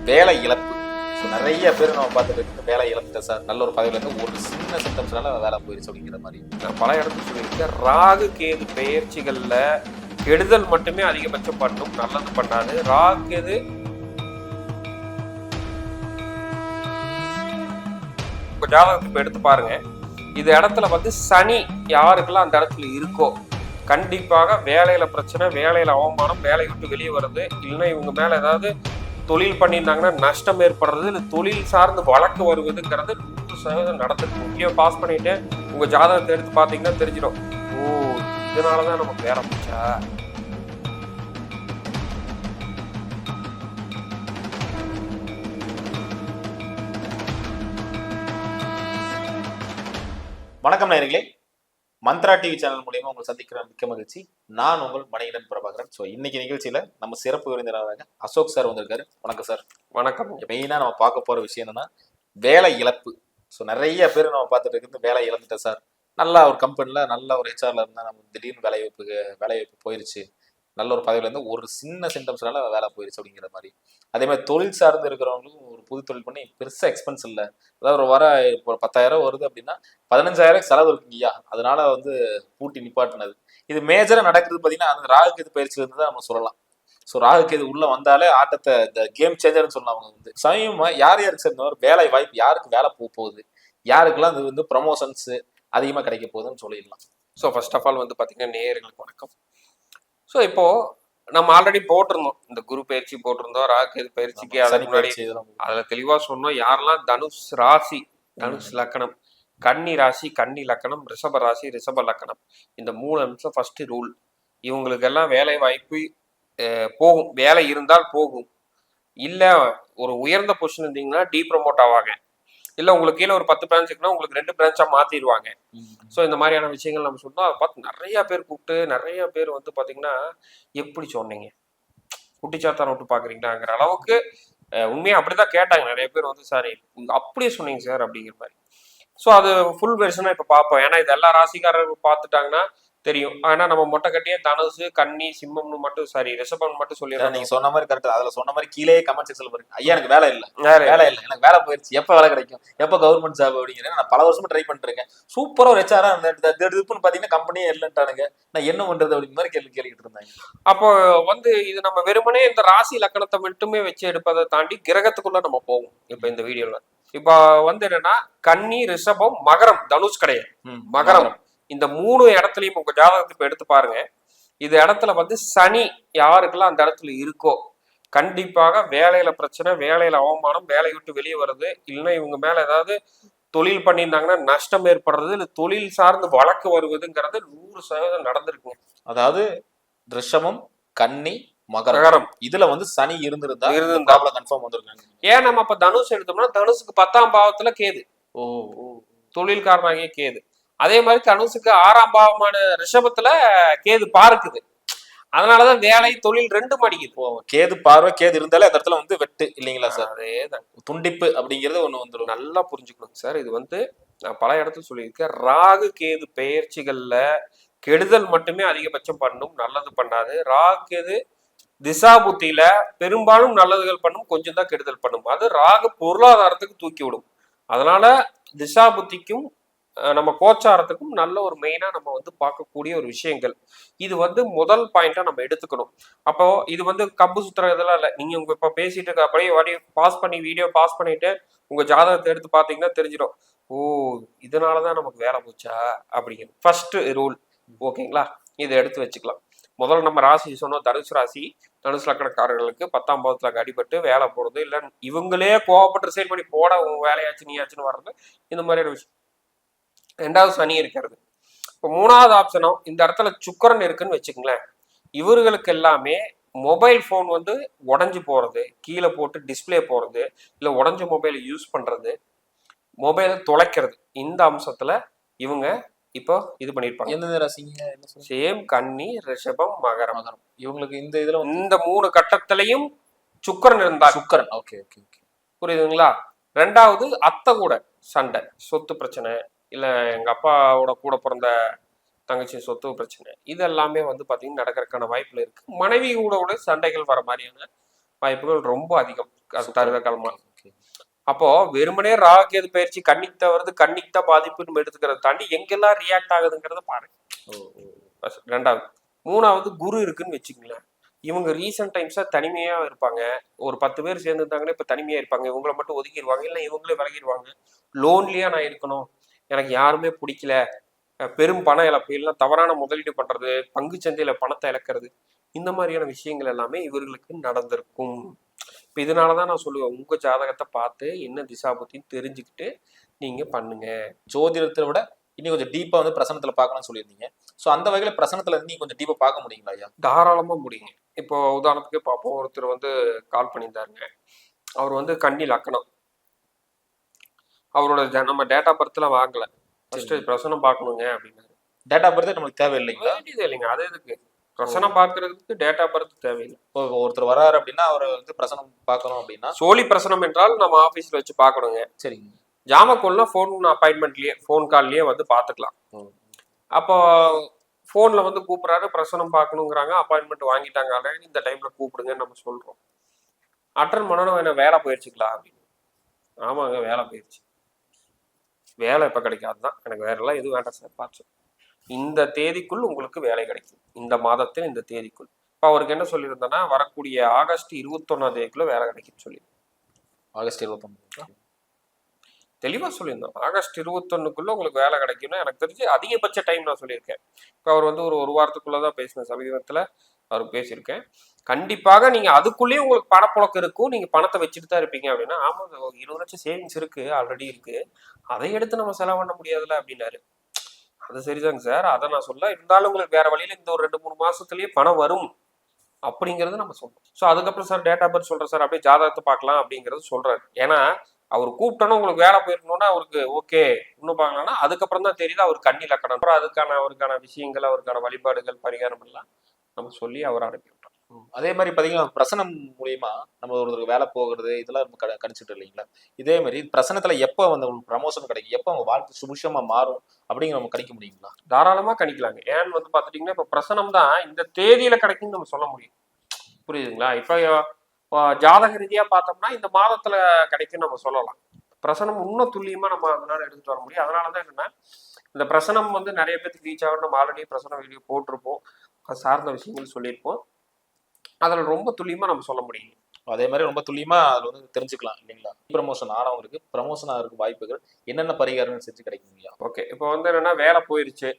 வேலை இழப்பு. ஸோ நிறைய பேர் நம்ம பார்த்துட்டு இருக்கு, வேலை இழந்துட்டேன் சார், நல்ல ஒரு பதவியில இருந்து ஒரு சின்ன சிம்டம்ஸ்னால வேலை போயிருச்சு அப்படிங்கிற மாதிரி. நான் பல இடத்துல சொல்லியிருக்கேன், ராகு கேது பெயர்ச்சிகள்ல கெடுதல் மட்டுமே அதிகபட்சம் பண்ணும், நல்லது பண்ணாது. ராகு கேது ஜாதகத்துக்கு எடுத்து பாருங்க. இது இடத்துல வந்து சனி யாருக்கெல்லாம் அந்த இடத்துல இருக்கோ கண்டிப்பாக வேலையில பிரச்சனை, வேலையில அவமானம், வேலையை விட்டு வெளியே வருது, இல்லைன்னா இவங்க மேல ஏதாவது தொழில் பண்ணியிருந்தாங்கன்னா நஷ்டம் ஏற்படுறது, இல்லை தொழில் சார்ந்து வழக்கு வருவதுங்கிறது 100% நடந்துருக்கு. முக்கியம் பாஸ் பண்ணிட்டு உங்க ஜாதகத்தை எடுத்து பார்த்தீங்கன்னா தெரிஞ்சிடும், ஓ இதனாலதான் நமக்கு வேலை போச்சா. வணக்கம் நேயர்களே, மந்த்ரா டிவி சேனல் மூலியமா உங்களை சந்திக்கிற மிக்க மகிழ்ச்சி. நான் உங்கள் மணிகண்டன் பிரபாகரன். ஸோ இன்னைக்கு நிகழ்ச்சியில நம்ம சிறப்பு விருந்தினராக அசோக் சார் வந்திருக்காரு. வணக்கம் சார். வணக்கம். மெயினா நம்ம பார்க்க போற விஷயம் என்னன்னா வேலை இழப்பு. ஸோ நிறைய பேர் நம்ம பார்த்துட்டு இருக்கிறது, வேலை இழந்துட்டேன் சார், நல்ல ஒரு கம்பெனில நல்ல ஒரு ஹெச்ஆர்ல இருந்தா நம்ம திடீர்னு வேலைவாய்ப்பு போயிருச்சு, நல்ல ஒரு பதவியில இருந்து ஒரு சின்ன சிம்டம்ஸ்னால வேலை போயிருச்சு அப்படிங்கிற மாதிரி. அதே மாதிரி தொழில் சார்ந்து இருக்கிறவங்களுக்கும் ஒரு புது தொழில் பண்ணி பெருசா எக்ஸ்பென்ஸ் இல்லை, அதாவது ஒரு இப்போ 10,000 வருது அப்படின்னா 15,000 செலவு இருக்குங்கய்யா, அதனால வந்து பூட்டி நிப்பாட்டினது. இது மேஜரா நடக்குது பார்த்தீங்கன்னா அந்த ராகு கேது பயிற்சியில இருந்து தான் நம்ம சொல்லலாம். ஸோ ராகு கேது உள்ள வந்தாலே ஆட்டத்தை இந்த கேம் சேஞ்சர்னு சொல்லலாம். அவங்க வந்து சமயமா யார் யாருக்கு சேர்ந்த ஒரு வேலை வாய்ப்பு, யாருக்கு வேலை போகுது, யாருக்கெல்லாம் அது வந்து ப்ரமோஷன்ஸ் அதிகமா கிடைக்க போகுதுன்னு சொல்லிடலாம். ஸோ ஃபர்ஸ்ட் ஆஃப் ஆல் வந்து பார்த்தீங்கன்னா நேயர்களுக்கு வணக்கம். ஸோ இப்போ நம்ம ஆல்ரெடி போட்டிருந்தோம், இந்த குரு பயிற்சி போட்டிருந்தோம், ராகு கேது பயிற்சிக்கு அதுக்கு முன்னாடி அதுல தெளிவா சொன்னோம் யாரெல்லாம் தனுஷ் ராசி, தனுஷ் லக்கணம், கன்னி ராசி, கன்னி லக்கணம், ரிஷப ராசி, ரிஷப லக்கணம், இந்த 3 அம்சம் ஃபர்ஸ்ட் ரூல். இவங்களுக்கெல்லாம் வேலை வாய்ப்பு போகும், வேலை இருந்தால் போகும். இல்ல ஒரு உயர்ந்த பொசிஷன் இருந்தீங்கன்னா டீப்ரமோட் ஆவாங்க, இல்ல உங்களுக்கு கீழே ஒரு 10 பிரான்ச் இருக்குன்னா உங்களுக்கு 2 பிரான்ச்சா மாத்திடுவாங்க. ஸோ இந்த மாதிரியான விஷயங்கள் நம்ம சொன்னோம். அதை பார்த்து நிறைய பேர் கூப்பிட்டு நிறைய பேர் வந்து பாத்தீங்கன்னா எப்படி சொன்னீங்க, குட்டிச்சாத்தான் விட்டு பாக்குறீங்களாங்கிற அளவுக்கு உண்மையா அப்படிதான் கேட்டாங்க நிறைய பேர் வந்து, சார் அப்படியே சொன்னீங்க சார் அப்படிங்கிற மாதிரி. ஸோ அது ஃபுல் வெர்ஷனா இப்ப பார்ப்போம். ஏன்னா இது எல்லா ராசிக்காரர்கள் பார்த்துட்டாங்கன்னா தெரியும். ஆனா நம்ம மொட்டை கட்டியே தனுசு, கன்னி, சிம்மம்னு மட்டும், சாரி ரிஷபம் மட்டும் சொல்லிடுறோம். நீங்க சொன்ன மாதிரி கரெக்ட். அதுல சொன்ன மாதிரி கீழே கமெண்ட் செக்ஷன்ல பாருங்க, ஐயா எனக்கு வேலை இல்லை, எனக்கு வேலை போயிருச்சு, எப்ப வேலை கிடைக்கும், எப்ப கவர்மெண்ட் ஜாப் அப்படிங்கிறேன். நான் பல வருஷமா ட்ரை பண்ணிட்டு இருக்கேன், சூப்பரா ஒரு ஹெச்ஆரா திடுப்புன்னு பாத்தீங்கன்னா கம்பெனியே இல்லைன்ட்டானுங்க, நான் என்ன பண்றது அப்படிங்கிற மாதிரி கேள்விக்கிட்டு இருந்தாங்க. அப்போ வந்து இது நம்ம வெறுமனே இந்த ராசி லக்கணத்தை மட்டுமே வச்சு எடுப்பதை தாண்டி கிரகத்துக்குள்ள நம்ம போவோம் இப்ப இந்த வீடியோல. இப்ப வந்து என்னன்னா கன்னி, ரிஷபம், மகரம், தனுஷ் கிடையாது, மகரம், இந்த 3 இடத்துலயும் உங்க ஜாதகத்துக்கு எடுத்து பாருங்க. இது இடத்துல வந்து சனி யாருக்கெல்லாம் அந்த இடத்துல இருக்கோ கண்டிப்பாக வேலையில பிரச்சனை, வேலையில அவமானம், வேலையை விட்டு வெளியே வருது, இல்லைன்னா இவங்க மேல ஏதாவது தொழில் பண்ணியிருந்தாங்கன்னா நஷ்டம் ஏற்படுறது, இல்லை தொழில் சார்ந்து வழக்கு வருவதுங்கிறது 100% நடந்திருக்குங்க. அதாவது ரிஷபம், கன்னி, மகரம், இதுல வந்து சனி இருந்திருந்தா கன்ஃபார்ம் வந்திருக்காங்க. ஏன் நம்ம அப்ப தனுஷ் எடுத்தோம்னா தனுஷுக்கு 10ஆம் பாவத்துல கேது, தொழில்காரனாகிய கேது. அதே மாதிரி தனுசுக்கு 6ஆம் பாவமான ரிஷபத்துல கேது பார்க்குது, அதனாலதான் வேலை தொழில் 2 அடிக்குது. கேது பார்வை, கேது இருந்தாலே அந்த இடத்துல வந்து வெட்டு இல்லைங்களா சார், அதேதான் துண்டிப்பு அப்படிங்கிறது ஒண்ணு வந்துடும். நல்லா புரிஞ்சுக்கணும் சார். இது வந்து நான் பல இடத்துல சொல்லியிருக்கேன், ராகு கேது பெயர்ச்சிகள்ல கெடுதல் மட்டுமே அதிகபட்சம் பண்ணும், நல்லது பண்ணாது. ராகு கேது திசா புத்தியில பெரும்பாலும் நல்லதுகள் பண்ணும், கொஞ்சம் தான் கெடுதல் பண்ணும். அது ராகு பொருளாதாரத்துக்கு தூக்கி விடும். அதனால திசா புத்திக்கும் நம்ம கோச்சாரத்துக்கும் நல்ல ஒரு மெயினா நம்ம வந்து பார்க்கக்கூடிய ஒரு விஷயங்கள். இது வந்து முதல் பாயிண்டா நம்ம எடுத்துக்கணும். அப்போ இது வந்து கம்பு சுத்துற இதெல்லாம் இல்லை. நீங்க உங்க இப்ப பேசிட்டு இருக்க அப்படியே பாஸ் பண்ணி வீடியோ பாஸ் பண்ணிட்டு உங்க ஜாதகத்தை எடுத்து பாத்தீங்கன்னா தெரிஞ்சிடும், ஓ இதனாலதான் நமக்கு வேலை போச்சா அப்படிங்கிறது ஃபர்ஸ்ட் ரூல். ஓகேங்களா, இதை எடுத்து வச்சுக்கலாம். முதல்ல நம்ம ராசி சொன்னோம், தனுசு ராசி, தனுசு லக்கணக்காரர்களுக்கு 10ஆம் பாவத்துல அடிபட்டு வேலை போறது, இல்லை இவங்களே கோவப்பட்டு ரிசைன் பண்ணி போட வேலையாச்சு நீயாச்சுன்னு வர்றது, இந்த மாதிரியான விஷயம். 2வது சனி இருக்கிறது. இப்போ 3வது ஆப்ஷனும் இந்த இடத்துல சுக்கரன் இருக்குன்னு வச்சுக்கங்களேன். இவர்களுக்கு எல்லாமே மொபைல் ஃபோன் வந்து உடஞ்சி போறது, கீழே போட்டு டிஸ்பிளே போறது, இல்லை உடஞ்ச மொபைல் யூஸ் பண்றது, மொபைலை தொலைக்கிறது, இந்த அம்சத்துல இவங்க இப்போ இது பண்ணிருப்பாங்க. எந்த ராசிங்க? சேம் கன்னி, ரிஷபம், மகரம். இவங்களுக்கு இந்த இதுல இந்த 3 கட்டத்திலையும் சுக்கரன் இருந்தா, சுக்கரன் ஓகே ஓகே ஓகே புரியுதுங்களா. 2வது அத்தை கூட சண்டை, சொத்து பிரச்சனை, இல்லை எங்க அப்பாவோட கூட பிறந்த தங்கச்சி சொத்து பிரச்சனை, இது எல்லாமே வந்து பாத்தீங்கன்னா நடக்கிறதுக்கான வாய்ப்புல இருக்கு. மனைவி கூட சண்டைகள் வர மாதிரியான வாய்ப்புகள் ரொம்ப அதிகம் தருத காலமா. ஓகே. அப்போ வெறுமனே ராகு கேது பயிற்சி கன்னிக்கு தான் வருது, கன்னிக்கு தான் பாதிப்புன்னு எடுத்துக்கிறத தாண்டி எங்கெல்லாம் ரியாக்ட் ஆகுதுங்கிறத பாருங்க. ஓ ஓ. ரெண்டாவது. மூணாவது குரு இருக்குன்னு வச்சுக்கங்களேன். இவங்க ரீசெண்ட் டைம்ஸா தனிமையா இருப்பாங்க. ஒரு 10 பேர் சேர்ந்துருந்தாங்கன்னா இப்ப தனிமையா இருப்பாங்க. இவங்கள மட்டும் ஒதுக்கிடுவாங்க, இல்லை இவங்களே விலகிடுவாங்க. லோன்லியா நான் இருக்கணும், எனக்கு யாருமே பிடிக்கல, பெரும் பண இழப்பு, இல்லை தவறான முதலீடு பண்றது, பங்கு சந்தையில பணத்தை இழக்கிறது, இந்த மாதிரியான விஷயங்கள் எல்லாமே இவர்களுக்கு நடந்திருக்கும். இப்போ இதனாலதான் நான் சொல்லுவேன், உங்க ஜாதகத்தை பார்த்து என்ன திசாபுத்தின்னு தெரிஞ்சுக்கிட்டு நீங்க பண்ணுங்க. ஜோதிடத்தை விட இன்னும் கொஞ்சம் டீப்பா வந்து பிரசனத்துல பார்க்கணும்னு சொல்லியிருந்தீங்க. ஸோ அந்த வகையில பிரசனத்துல நீ கொஞ்சம் டீப்பா பார்க்க முடியுங்களா ஐயா? தாராளமா முடியுங்க. இப்போ உதாரணத்துக்கு பார்ப்போம். ஒருத்தர் வந்து கால் பண்ணியிருந்தாருங்க. அவர் வந்து கன்னி லக்கணம். அவரோட நம்ம டேட் ஆஃப் பர்த்லாம் வாங்கல. ஃபர்ஸ்ட் பிரசனம் பார்க்கணுங்க அப்படின்னாரு. டேட் ஆஃப் பர்த் நம்மளுக்கு தேவையில்லைங்களா? வேண்டியதே இல்லைங்க. அது எதுக்கு பிரசனம் பார்க்கறதுக்கு டேட் ஆஃப் பர்த் தேவையில்லை. இப்போ ஒருத்தர் வராரு அப்படின்னா அவர் வந்து பிரசனம் பார்க்கணும் அப்படின்னா சோழி பிரசனம் என்றால் நம்ம ஆபீஸ்ல வச்சு பார்க்கணுங்க. சரிங்க. ஜாமக்கோல்னா ஃபோன் அப்பாயின்மெண்ட்லயே ஃபோன் கால்லயே வந்து பார்த்துக்கலாம். அப்போ ஃபோன்ல வந்து கூப்பிடுறாரு, பிரசனம் பார்க்கணுங்கிறாங்க, அப்பாயின்மெண்ட் வாங்கிட்டாங்க, ஆல்ரெடி இந்த டைம்ல கூப்பிடுங்கன்னு நம்ம சொல்றோம். அட்டன் பண்ணணும், என்ன வேலை போயிடுச்சுங்களா அப்படின்னு. ஆமாங்க வேலை போயிடுச்சு. வேலை எப்ப கிடைக்காதுதான், எனக்கு வேற எல்லாம் எதுவும் வேண்டாம் சார், பார்த்து இந்த தேதிக்குள் உங்களுக்கு வேலை கிடைக்கும், இந்த மாதத்தில் இந்த தேதிக்குள். இப்போ அவருக்கு என்ன சொல்லியிருந்தேன்னா, வரக்கூடிய ஆகஸ்ட் 21ஆம் தேதிக்குள்ள வேலை கிடைக்கும்னு சொல்லி. ஆகஸ்ட் 21 தெளிவா சொல்லியிருந்தோம். ஆகஸ்ட் 21க்குள்ள உங்களுக்கு வேலை கிடைக்கும்னா, எனக்கு தெரிஞ்சு அதிகபட்ச டைம் நான் சொல்லியிருக்கேன். இப்போ அவர் வந்து ஒரு வாரத்துக்குள்ளதான் பேசினேன், சமீபத்துல அவர் பேசியிருக்கேன். கண்டிப்பாக நீங்க அதுக்குள்ளேயே உங்களுக்கு பணப்புழக்கம் இருக்கும், நீங்க பணத்தை வச்சுட்டு தான் இருப்பீங்க அப்படின்னா, ஆமா 20 லட்சம் சேவிங்ஸ் இருக்கு, ஆல்ரெடி இருக்கு, அதை எடுத்து நம்ம செலவு பண்ண முடியாதுல்ல அப்படின்னாரு. அது சரிதாங்க சார், அதை நான் சொல்ல, இருந்தாலும் உங்களுக்கு வேற வழியில இந்த ஒரு 2-3 மாசத்துலயே பணம் வரும் அப்படிங்கறது நம்ம சொல்றோம். ஸோ அதுக்கப்புறம் சார் டேட் ஆஃப் பர்த் சொல்றேன் சார், அப்படியே ஜாதகத்தை பார்க்கலாம் அப்படிங்கறது சொல்றாரு. ஏன்னா அவர் கூப்பிட்டோன்னா உங்களுக்கு வேலை போயிருக்கணும்னா அவருக்கு ஓகே, இன்னும் பார்க்கலாம்னா அதுக்கப்புறம் தான் தெரியுது அவர் கண்ணி லக்கணம். அப்புறம் அவருக்கான விஷயங்கள், அவருக்கான வழிபாடுகள், பரிகாரம் எல்லாம் நம்ம சொல்லி அவர் அனுப்பி விட்டோம். அதே மாதிரி பாத்தீங்கன்னா பிரசனம் மூலியமா நம்ம ஒருத்தருக்கு வேலை போகிறது இதெல்லாம் நம்ம கணிச்சிட்டு இல்லைங்களா? இதே மாதிரி பிரசனத்துல எப்ப வந்து ப்ரமோஷன் கிடைக்கும், எப்ப அவங்க வாழ்க்கை சுபிஷமா மாறும் அப்படிங்கிற நம்ம கணிக்க முடியுங்களா? தாராளமா கணிக்கலாங்க. ஏன்னு வந்து பாத்துட்டீங்கன்னா, இப்ப பிரசனம் தான் இந்த தேதியில கிடைக்கும்னு நம்ம சொல்ல முடியும். புரியுதுங்களா? இப்ப ஜாதக ரீதியா பார்த்தோம்னா இந்த மாதத்துல கிடைக்கும் நம்ம சொல்லலாம். பிரசனம் இன்னும் துல்லியமா நம்ம அதனால எடுத்துட்டு வர முடியும். அதனாலதான் என்னன்னா, இந்த பிரசனம் வந்து நிறைய பேருக்கு ரீச் ஆகும். நம்ம ஆல்ரெடி பிரசனம் வீடியோ போட்டிருப்போம், அது சார்ந்த விஷயங்கள் சொல்லியிருப்போம். அதுல ரொம்ப துல்லியமா நம்ம சொல்ல முடியும். அதே மாதிரி ரொம்ப துல்லியமா அதுல வந்து தெரிஞ்சுக்கலாம் இல்லைங்களா? ப்ரமோஷன் ஆனவங்களுக்கு ப்ரமோஷன் ஆகிறதுக்கு வாய்ப்புகள் என்னென்ன பரிகாரம் செஞ்சு கிடைக்குங்களா? ஓகே, இப்போ வந்து என்னன்னா வேலை போயிருச்சு,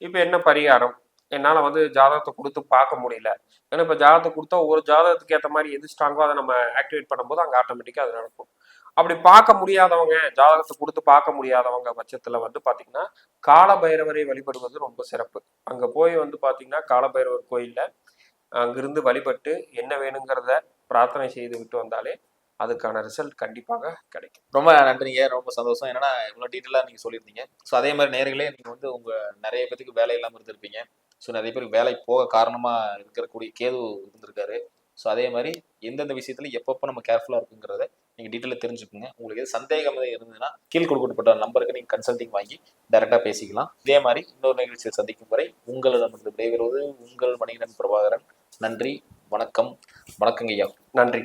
இப்போ என்ன பரிகாரம், என்னால் வந்து ஜாதகத்தை கொடுத்து பார்க்க முடியல. ஏன்னா இப்போ ஜாதகத்தை கொடுத்தா ஒரு ஜாதகத்துக்கு ஏற்ற மாதிரி எது ஸ்ட்ராங்கோ அதை நம்ம ஆக்டிவேட் பண்ணும்போது அங்கே ஆட்டோமேட்டிக்காக அது நடக்கும். அப்படி பார்க்க முடியாதவங்க, ஜாதகத்தை கொடுத்து பார்க்க முடியாதவங்க பட்சத்தில் வந்து பார்த்தீங்கன்னா காலபைரவரை வழிபடுவது ரொம்ப சிறப்பு. அங்கே போய் வந்து பார்த்தீங்கன்னா காலபைரவர் கோயிலில் அங்கிருந்து வழிபட்டு என்ன வேணுங்கிறத பிரார்த்தனை செய்து விட்டு வந்தாலே அதுக்கான ரிசல்ட் கண்டிப்பாக கிடைக்கும். ரொம்ப நன்றிங்க, ரொம்ப சந்தோஷம். என்னன்னா இவ்வளோ டீட்டெயிலாக நீங்கள் சொல்லியிருந்தீங்க. ஸோ அதே மாதிரி நேர்களே நீங்கள் வந்து நிறைய பேருக்கு வேலை இல்லாமல் இருந்திருப்பீங்க. ஸோ நிறைய பேருக்கு வேலை போக காரணமாக இருக்கக்கூடிய கேது இருந்திருக்காரு. ஸோ அதே மாதிரி எந்தெந்த விஷயத்துல எப்பப்போ நம்ம கேர்ஃபுல்லாக இருக்குங்கிறத நீங்கள் டீட்டெயிலாக தெரிஞ்சுக்கோங்க. உங்களுக்கு எது சந்தேகம் இருந்ததுன்னா கீழ் கொடுக்கப்பட்ட நம்பருக்கு நீங்கள் கன்சல்டிங் வாங்கி டைரெக்டாக பேசிக்கலாம். இதே மாதிரி இன்னொரு நிகழ்ச்சியை சந்திக்கும் வரை உங்களிடமிருந்து விடைபெறுவது உங்கள் மணிகண்டன் பிரபாகரன். நன்றி, வணக்கம். வணக்கங்க ஐயா. நன்றி.